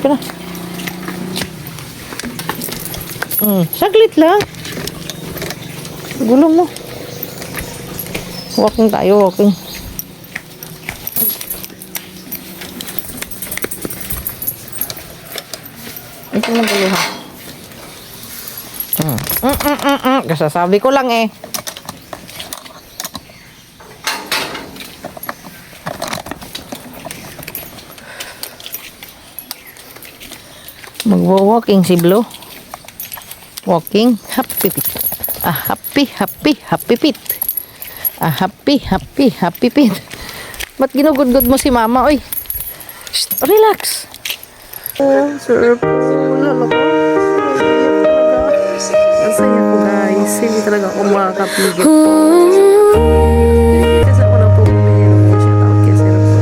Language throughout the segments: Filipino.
ka na. Saglit lang. Gulong mo. Walking tayo, walking. Ito na gulo ha. Kasasabi ko lang eh. Magwo-walking si Blue. Walking, happy pit. Happy pit. Happy pit. Ba't ginugod-god mo si mama, oy? Shh, relax. Sir po, lalo ko. Masaya ko guys. Hindi talaga ako makakapigil po. Kasi ako lang po bumili ng shout out kaya sir po.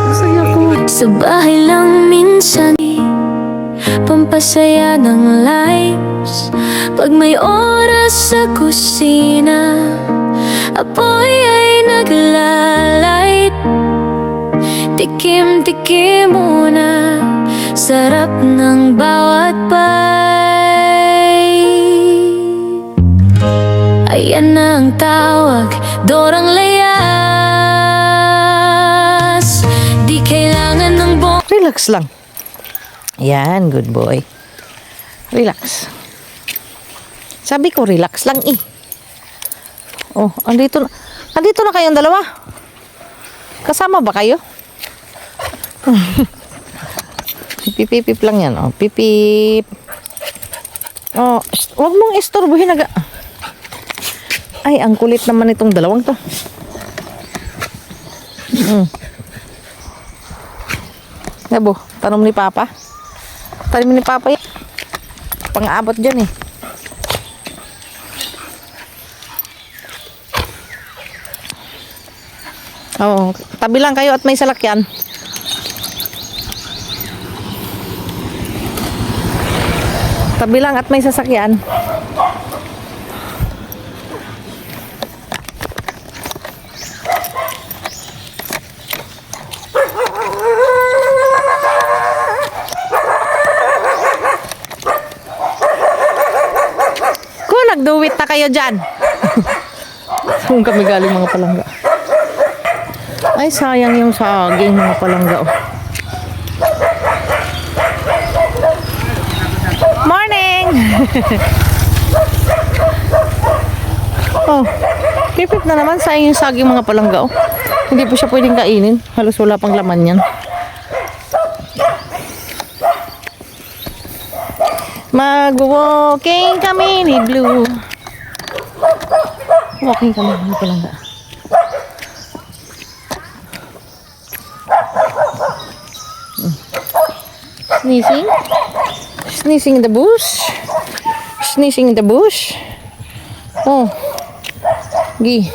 Masaya ko. Sa bahay lang minsan, pampasaya ng lives. Pag may oras sa kusina, apoy ay naglalight. Tikim-tikim muna, sarap ng bawat bite. Ayan na ang tawag, dorang layas. Di kailangan ng Relax lang. Yan, good boy. Relax. Sabi ko, relax lang eh. Oh, andito na kayong dalawa. Kasama ba kayo? Pipip lang yan. Oh, pipip. Oh, wag mong istorbohin aga. Ay, ang kulit naman itong dalawang to. Nabo, tanong ni Papa. Tanong ni Papa yan. Pang-aabot dyan eh. Oo, tabi lang kayo at may salakyan. Tabi lang at may sasakyan. Kung nagduwit na kayo dyan. Kung kami galing mga palangga. Ay, sayang yung saging mga palangga. Morning! Oh, pipip na naman. Sayang yung saging mga palangga. Hindi po siya pwedeng kainin. Halos wala pang laman yan. Mag-walking kami ni Blue. Walking kami mga palangga. Sneezing? Sneezing in the bush? Sneezing in the bush? Oh. Gi.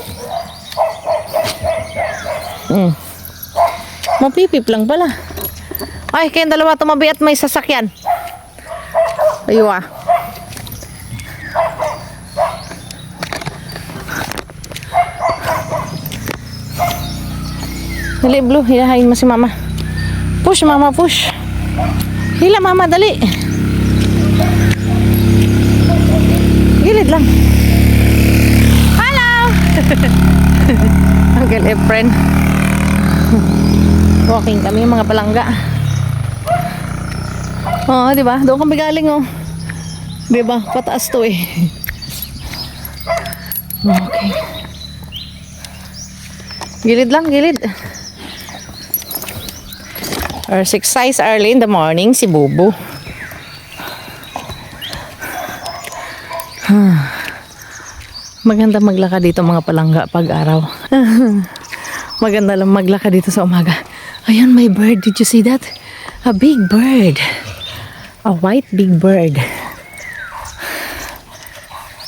Mapipip lang pala. Ay, kayong dalawa tumabi at may sasakyan. Ayo ah. Dali, Blue. Hilahain mo si mama. Push, mama, push. Hila, mama, dali. Gilid lang. Hello! Uncle Efren. Walking kami, mga palangga. Oh, di ba? Doon kami galing, oh. Di ba? Pataas to eh. Okay. Gilid lang, gilid. Exercise early in the morning si Bubu. Maganda maglakad dito mga palangga pag araw. Maganda lang maglakad dito sa umaga. Ayan, may bird. Did you see that? A big bird. A white big bird.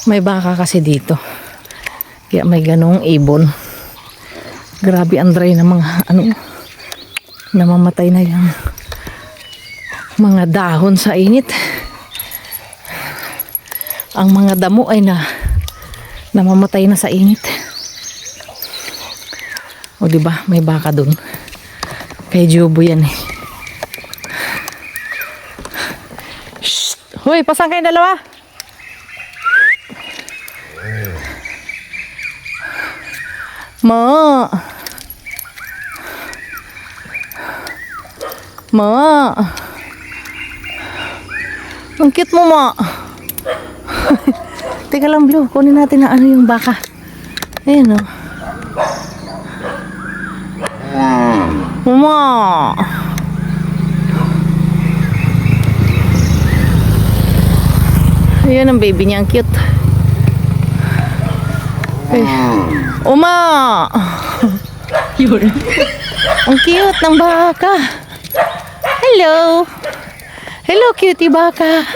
May baka kasi dito. Kaya may ganong ibon. Grabe ang dry na mga namamatay na yung mga dahon sa init. Ang mga damo ay namamatay na sa init. O diba, may baka dun. Kay Jobo yan eh. Hoy, pasang kayong dalawa. Ma. Ma. Ang cute mo, Ma. Teka lang, Blue. Kunin natin na ano yung baka. Ayan, o. Ma. Ayan ang baby niya. Ang cute. Ay. Uma! Yun. Ang cute ng baka. Hello. Hello, cutie baka.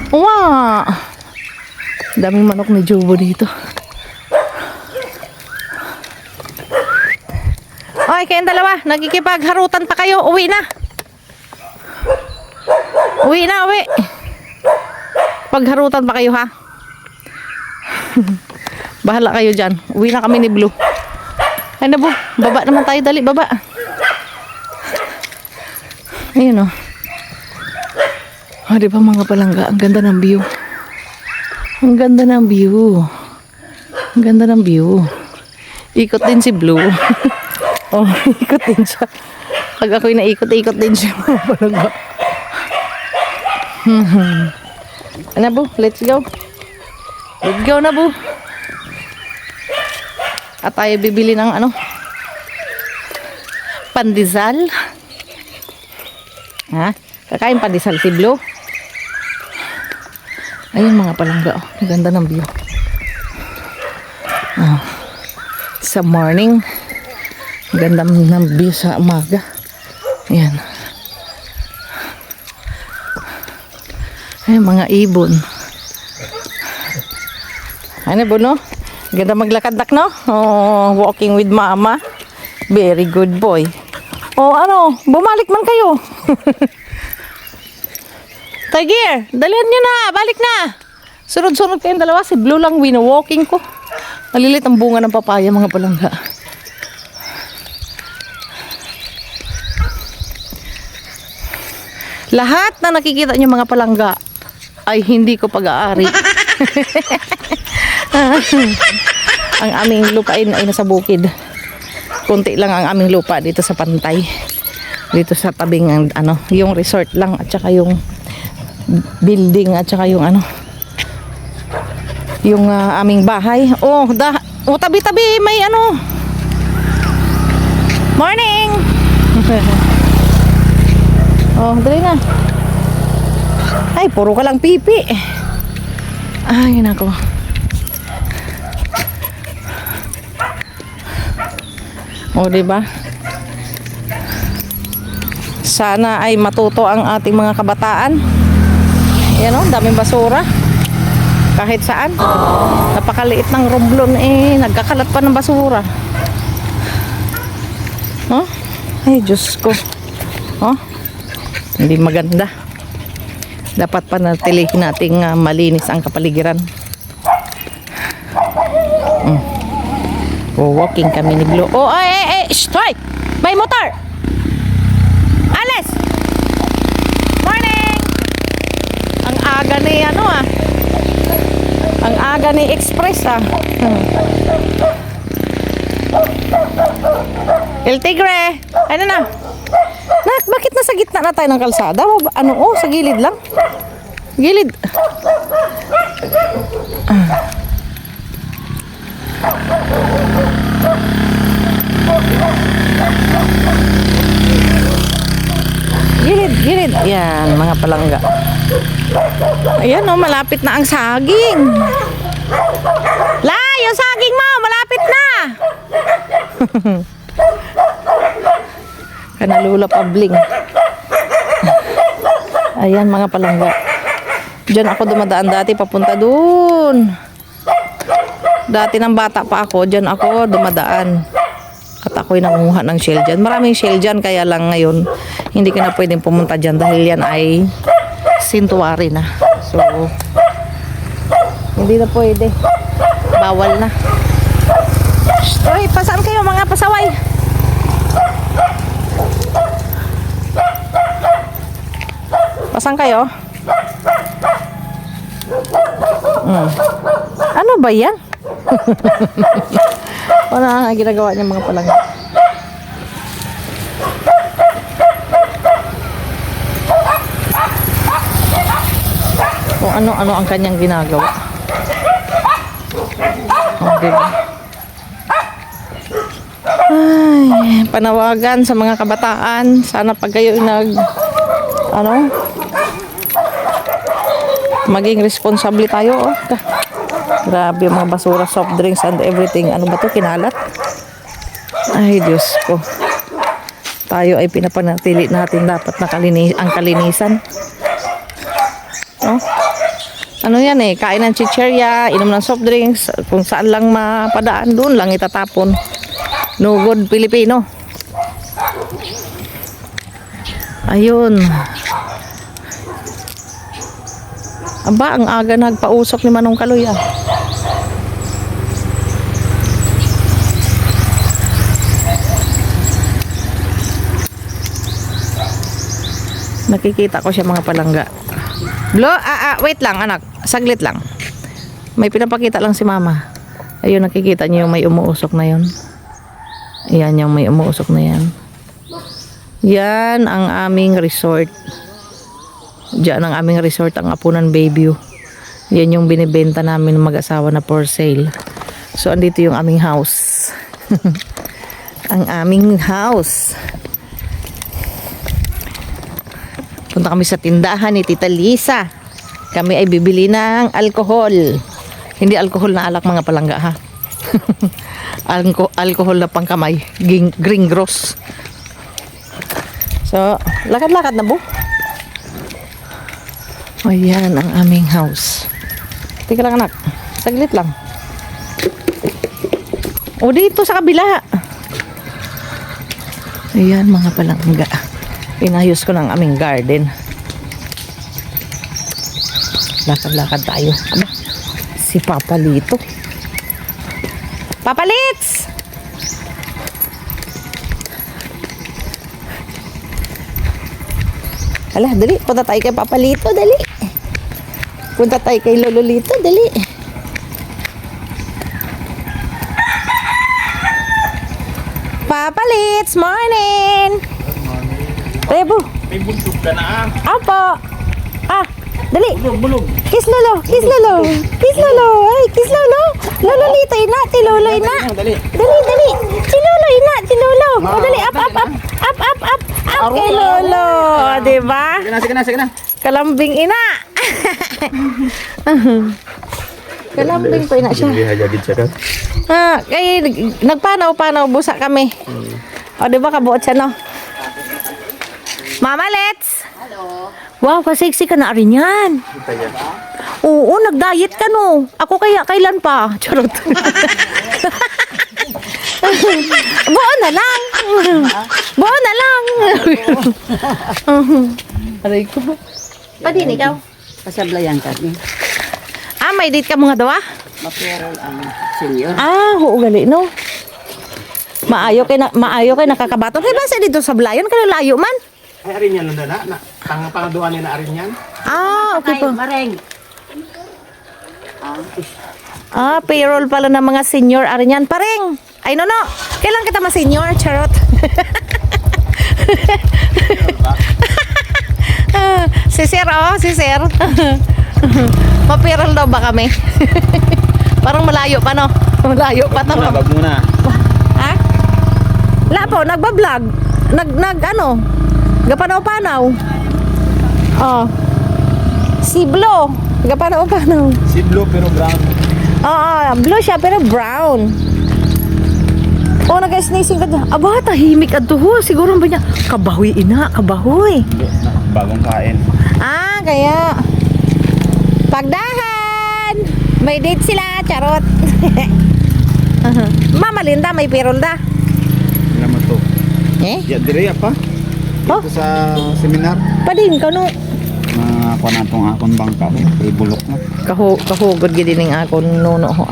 Wow. Daming manok ni Jobo dito. Okay, kayong dalawa. Nagkikipagharutan pa kayo. Uwi na. Uwi na, uwi. Pagharutan pa kayo, ha? Bahala kayo dyan. Uwi na kami ni Blue. Ay na, Bu. Baba naman tayo. Dali, baba. Ayun, o. Oh, di ba mga palangga? Ang ganda ng view. Ang ganda ng view. Ang ganda ng view. Ikot din si Blue. Oh, ikot din siya. Pag ako'y naikot-ikot din siya, mga palangga. Ano, Bu? Let's go. Let's go na, Bu. At tayo bibili ng ano? Pandesal. Ha? Kakain pandesal si Blue. Ayun mga palangga. Oh. Ang ganda ng view. Oh. Sa morning. Ang ganda ng view sa umaga. Ayan. Ay, mga ibon. Ano po, no? Ganda maglakad-dak, no? Oh, walking with mama. Very good boy. Oh, ano? Bumalik man kayo. Tiger, dalihan nyo na. Balik na. Sunod-sunod kayong dalawa. Si Blue lang wino-walking ko. Malilit ang bunga ng papaya, mga palangga. Lahat na nakikita nyo mga palangga ay hindi ko pag-aari. Ang aming lupain ay nasa bukid. Kunti lang ang aming lupa dito sa pantay. Dito sa tabing ano, yung resort lang at saka yung building at saka yung ano, yung aming bahay. Oh, tabi-tabi may ano. Morning. Oh, dali na. Ay, puro ka lang pipi. Ay, nako. O, diba? Sana ay matuto ang ating mga kabataan. Yan o, daming basura. Kahit saan. Napakaliit ng romblon eh. Nagkakalat pa ng basura. Oh? Ay, Diyos ko. Oh? Hindi maganda. Dapat panatilihin nating malinis ang kapaligiran. Oh, walking kami ni Blue. Oh, strike! May motor! Alis! Morning! Ang aga ni ano Ang aga ni Express El Tigre! Ano na? Nak, bakit nasa gitna na tayo ng kalsada? Ano, sa gilid lang. Gilid. Gilid. Yan, mga palangga. Ayan, malapit na ang saging. La, yung saging mo, malapit na. Kanalula pabling. Ayan mga palangga. Diyan ako dumadaan dati papunta dun. Dati ng bata pa ako, diyan ako dumadaan. At ako'y nangunguha ng shell dyan. Maraming shell dyan, kaya lang ngayon hindi ka na pwedeng pumunta dyan dahil yan ay sintuwari na. So, hindi na pwede. Bawal na. Uy, pasaan kayo mga pasaway? Asan kayo? Ano ba yan? Ano nga ginagawa niya mga palangga? Kung ano-ano ang kanyang ginagawa. Oh, diba? Ay, panawagan sa mga kabataan. Sana pag kayo maging responsable tayo. Oh. Grabe yung mga basura, soft drinks and everything. Ano ba to? Kinalat? Ay, Diyos ko. Tayo ay pinapanatili natin dapat ang kalinisan. Oh. Ano yan eh, kain ng chicherya, inom ng soft drinks, kung saan lang mapadaan, doon lang itatapon. No good Pilipino. Ayun. Aba, ang aga nagpausok ni Manong Kaloy ah. Nakikita ko siya mga palangga. Wait lang anak, saglit lang. May pinapakita lang si mama. Ayun, nakikita niyo yung may umuusok na yun. Ayan yung may umuusok na yan. Yan ang aming resort. Diyan ang aming resort, ang Apunan Bayview. Yan yung binibenta namin ng mag-asawa na for sale. So, andito yung aming house. Ang aming house. Punta kami sa tindahan ni Tita Lisa. Kami ay bibili ng alcohol. Hindi alcohol na alak mga palangga ha. Alcohol na pangkamay. Green gross. So, lakad-lakad na po. Ayan ang aming house. Tika lang anak. Saglit lang. O dito sa kabila. Ayan mga palangga. Inayos ko ng aming garden. Lakad-lakad tayo. Aba, si Papa Lito. Papa Litz! Hala, dali. Punta tayo kay Papa Lito, dali. Punta tayo kay Lolo Lito, dali. Papa Litz, morning! Rebo. May buntog ka na Apo. Dali. Bulog. Kiss Lolo, kiss Lolo. Kiss Lolo. Ay, kiss Lolo. Lolo Lito, ina. Si Lolo, ina. Dali. Dali. Si Lolo, ina. Si Lolo. O, dali. Up. Up kay Lolo. Diba? Sige na. Kalambing ina. Kalambing pa ina siya. Kay nagpanaw-panaw busa kami. O, diba kabuot siya, no? Mama, let's. Hello. Wow, kasiksi ka na rin yan. Oo, nag-diet ka, no? Ako kailan pa? Charot. Buo na lang. Aray ko. Padin, ikaw? Pasablayan ka ni. May date ka mga dawa? Maperol ang senior. Oo, gali, no? Maayo kay nakakabaton. Hey, basta dito sa Blayon, kaya layo man. Ay, arin yan na. Pangaduan niya na arin yan. Okay po. Mareng. Payroll pala ng mga senior arin yan. Pareng! Ay, no. Kailan kita ma-senior? Charot. Si Sir. Ma-payroll daw ba kami? Parang malayo pa, no? Malayo pa to. Wag muna. Ha? Lapo, nagbablog. Gapanaw-panaw. Si Blo. Gapanaw-panaw. Si blue pero brown. Blue siya pero brown. Nag-sneezing ka dyan. Aba, tahimik at tuho. Siguro ba niya, kabahoy ina, kabahoy. Bagong kain. Kaya. Pagdahan! May date sila, charot. Mama Linda, may payroll da. Naman to. Eh? Dire pa. Dito sa seminar. Padin ka no. Kuha na itong akong bangka. Ibulok na. Kahugod gid ning akon nuno ho.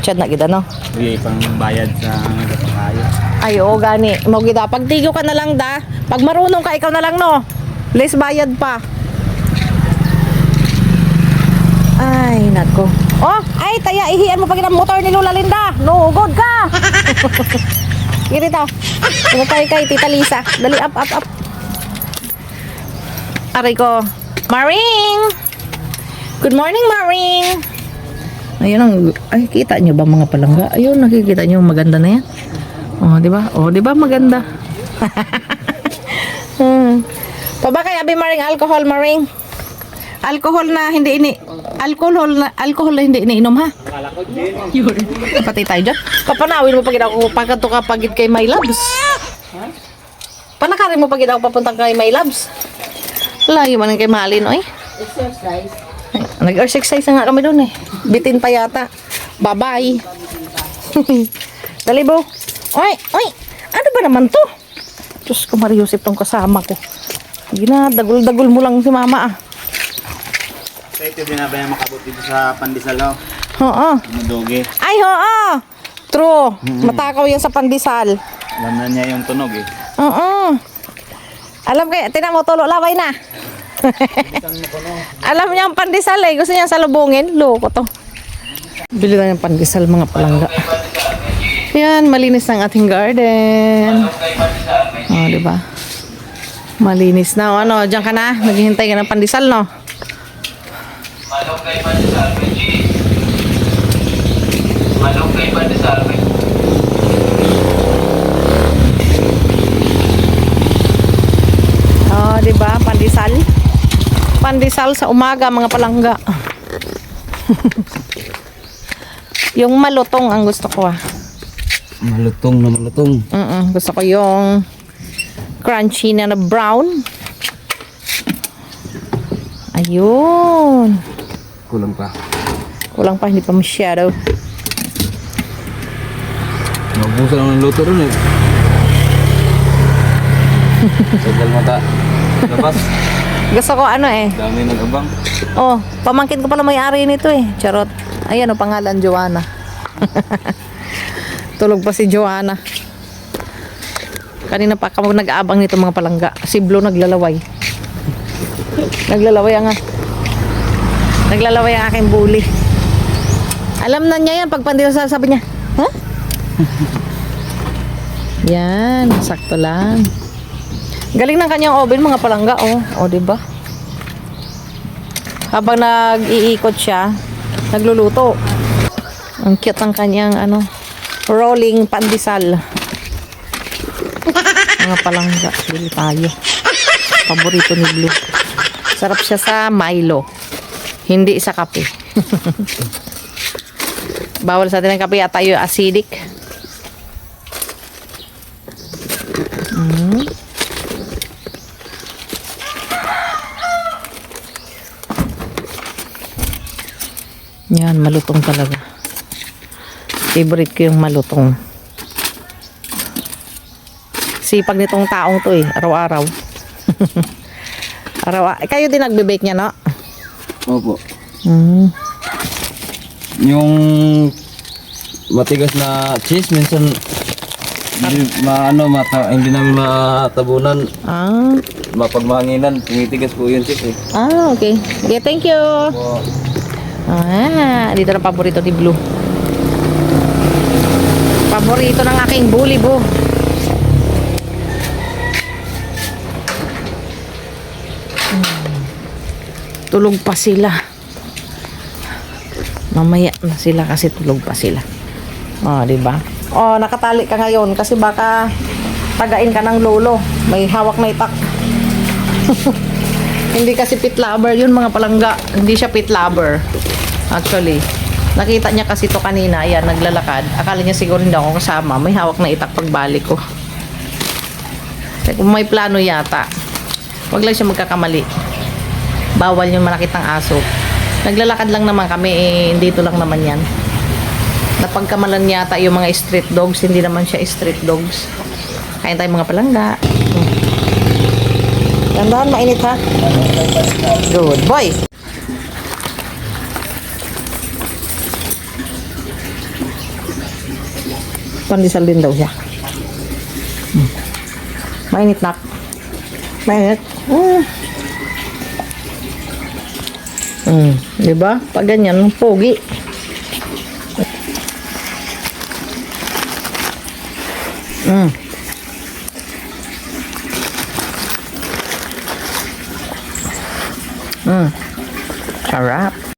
Chat na gid no. Bigay pang bayad sa nagpakayo. Ay oo gani. Mo gid pag tigo ka na lang da. Pag marunong ka ikaw na lang no. Less bayad pa. Ay, nako. Oh, ay, taya, ihian mo pag ang motor ni Lola Linda. No, good ka. Ganito. Ito tayo kay Tita Lisa. Dali, up. Aray ko. Maring! Good morning, Maring! Ayun ang, ay, kita nyo ba mga palangga? Ayun, nakikita nyo, maganda na yan. Oh, di ba? Oh, di ba maganda? Pa ba kay Abi Maring alcohol, Maring? Alcohol na hindi iniinom ha. Yun. Patay tayo dyan. Papanawin mo pag ako pagkato ka pagit kay My Loves. Panakarin mo pag ako papunta kay My Loves. Lagi man kay Malin, oy. Exercise. Nag-exercise na nga kami doon eh. Bitin pa yata. Bye-bye. Dali, bo. Oy. Ano ba naman to? Diyos ko, Mariusip tong kasama ko. Dagul-dagul mo lang si mama ah. So ito binabayang makabot dito sa Pandesal. Oo. Madugi. Ay, oo. True. Matakaw yan sa pandesal. Alam na niya yung tunog eh. Oo. Alam kayo, tinan mo, tulo laway na. Alam niya ang pandesal eh. Gusto niya salubungin. Loko to. Bili na yung pandesal, mga palangga. Yan, malinis ng ating garden. Oh, di ba? Malinis na. O, ano, diyan ka na. Naghihintay ka ng pandesal, no? Malunggay Pandesal, G. Malunggay Pandesal. Oh, di ba? Pandesal. Pandesal sa umaga, mga palangga. Yung malutong ang gusto ko ah. Malutong na malutong. Gusto ko yung crunchy na brown. Ayun. Kulang pa. Kulang pa, hindi pa masyado. Mabusa lang ng luto rin eh. Tagal mata. Labas. Gusto ko ano eh. Dami nag-abang. Oh, pamangkin ko pala may-ari nito eh. Charot. Ayan o, pangalan Joanna. Tulog pa si Joanna. Kanina pa kami nag-aabang nito mga palangga. Si Blue naglalaway. Naglalaway ang aking bully. Alam na niya yan pag pandesal, sabi niya. Ha? Yan, sakto lang. Galing ng kanyang oven mga palangga, oh. Oh, 'di ba? Habang nag-iikot siya, nagluluto. Ang cute ng kanyang rolling pandesal. Mga palangga, bili tayo. Paborito ni Blue. Sarap siya sa Milo. Hindi sa kape. Bawal sa atin ang kape at tayo acidic. Yan, malutong talaga. Favorite ko yung malutong. Sipag nitong taong to eh, araw-araw. Kayo din nagbe-bake niya, no? Opo. Yung matigas na cheese minsan hindi namin matabunan, Ah, mapagmahanginan, tumitigas po yun cheese eh. okay. Okay, thank you. Dito na paborito ni Blue. Paborito ng aking bully, bo. Tulog pa sila. Mamaya na sila kasi tulog pa sila. Oh, di ba? Oh, nakatali ka ngayon kasi baka tagain ka ng lolo. May hawak na itak. Hindi kasi pit lover yun mga palangga. Hindi siya pit lover. Actually, nakita niya kasi to kanina. Ayan, naglalakad. Akala niya siguro hindi ako kasama. May hawak na itak pagbalik ko. Kaya kung may plano yata, wag lang siya magkakamali. Bawal yung manakit ng aso. Naglalakad lang naman kami, dito lang naman yan. Napagkamalan yata yung mga street dogs, hindi naman siya street dogs. Kain tayo mga palangga. Gandahan, mainit ha? Good boy! Pandesal din daw siya. Mainit nak. Mainit. Di ba? Pag ganyan, pogi. Sarap.